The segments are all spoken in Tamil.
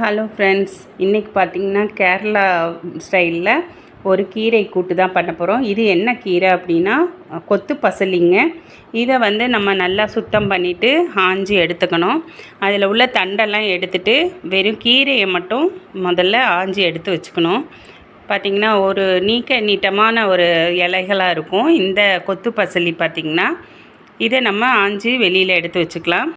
ஹலோ ஃப்ரெண்ட்ஸ், இன்றைக்கி பார்த்திங்கன்னா கேரளா ஸ்டைலில் ஒரு கீரை கூட்டு தான் பண்ண போகிறோம். இது என்ன கீரை அப்படின்னா கொத்து பசலிங்க. இதை நம்ம நல்லா சுத்தம் பண்ணிவிட்டு ஆஞ்சி எடுத்துக்கணும். அதில் உள்ள தண்டெல்லாம் எடுத்துகிட்டு வெறும் கீரையை மட்டும் முதல்ல ஆஞ்சி எடுத்து வச்சுக்கணும். பார்த்திங்கன்னா ஒரு நீட்டமான ஒரு இலைகளாக இருக்கும் இந்த கொத்து பசலி. பார்த்திங்கன்னா இதை நம்ம ஆஞ்சி வெளியில் எடுத்து வச்சுக்கலாம்.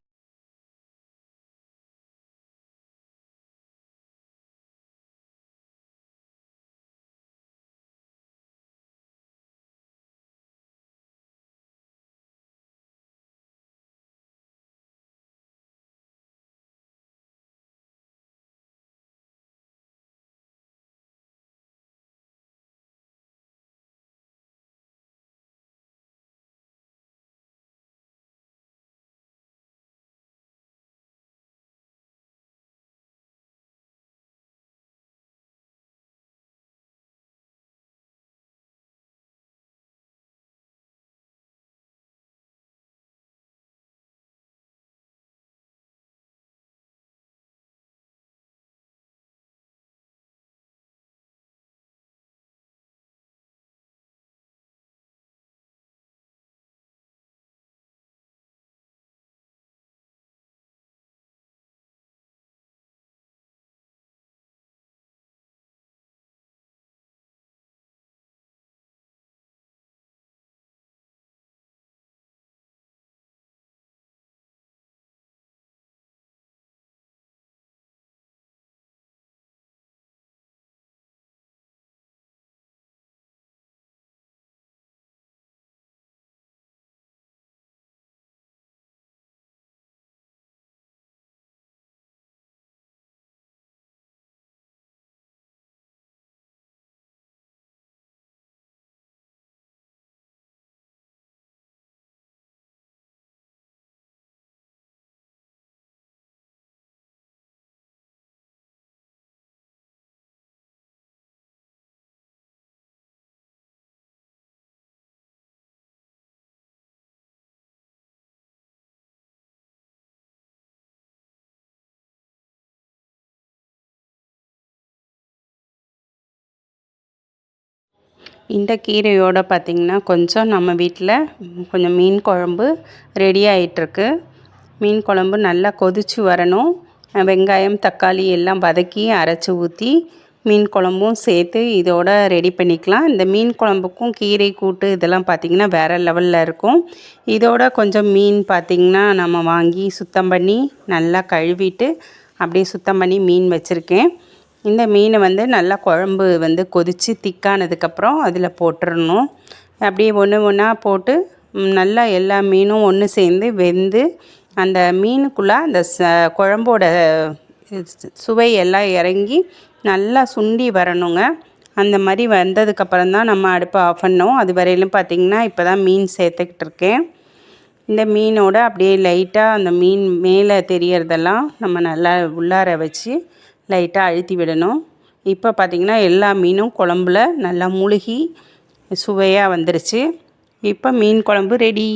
இந்த கீரையோடு பார்த்திங்கன்னா கொஞ்சம் நம்ம வீட்டில் கொஞ்சம் மீன் குழம்பு ரெடி ஆகிட்டுருக்கு. மீன் குழம்பு நல்லா கொதித்து வரணும். வெங்காயம் தக்காளி எல்லாம் வதக்கி அரைச்சி ஊற்றி மீன் குழம்பும் சேர்த்து இதோட ரெடி பண்ணிக்கலாம். இந்த மீன் குழம்புக்கும் கீரை கூட்டு இதெல்லாம் பார்த்திங்கன்னா வேறு லெவலில் இருக்கும். இதோட கொஞ்சம் மீன் பார்த்திங்கன்னா நம்ம வாங்கி சுத்தம் பண்ணி நல்லா கழுவிட்டு அப்படியே சுத்தம் பண்ணி மீன் வச்சுருக்கேன். இந்த மீனை நல்லா குழம்பு கொதித்து திக்கானதுக்கப்புறம் அதில் போட்டுடணும். அப்படியே ஒன்று ஒன்றா போட்டு நல்லா எல்லா மீனும் ஒன்று சேர்ந்து வெந்து அந்த மீனுக்குள்ளே அந்த குழம்போட சுவை எல்லாம் இறங்கி நல்லா சுண்டி வரணுங்க. அந்த மாதிரி வந்ததுக்கப்புறம் தான் நம்ம அடுப்பை ஆஃப் பண்ணோம். அது வரையிலும் பார்த்திங்கன்னா இப்போ தான் மீன் சேர்த்துக்கிட்டு இருக்கேன். இந்த மீனோட அப்படியே லைட்டாக அந்த மீன் மேலே தெரியறதெல்லாம் நம்ம நல்லா உள்ளார வச்சு லைட்டாக அழுத்தி விடணும். இப்போ பார்த்திங்கன்னா எல்லா மீனும் குழம்புல நல்லா முழுகி சுவையாக வந்துருச்சு. இப்போ மீன் குழம்பு ரெடி.